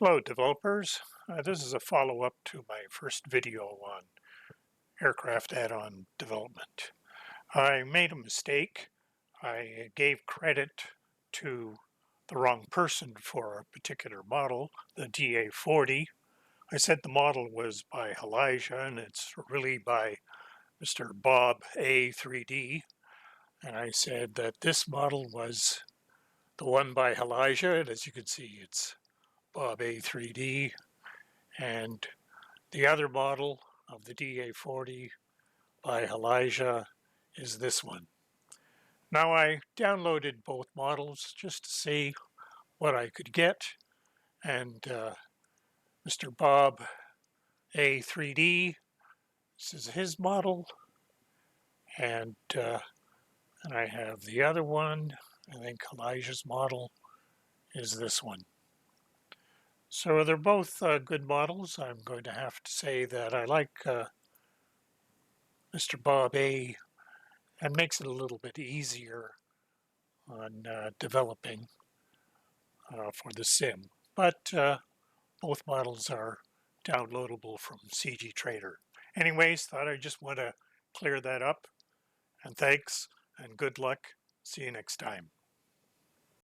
Hello developers, this is a follow-up to my first video on aircraft add-on development. I made a mistake. I gave credit to the wrong person for a particular model, the DA40. I said the model was by Elijah and it's really by Mr. Bob A3D. And I said that this model was the one by Elijah, and as you can see it's Bob A3D. And the other model of the DA40 by Elijah is this one. Now I downloaded both models just to see what I could get, and Mr. Bob A3D, this is his model, and I have the other one. I think Elijah's model is this one. So they're both good models. I'm going to have to say that I like Mr. Bob A, and makes it a little bit easier on developing for the sim. But both models are downloadable from CG Trader. Anyways, thought I just want to clear that up. And thanks and good luck. See you next time.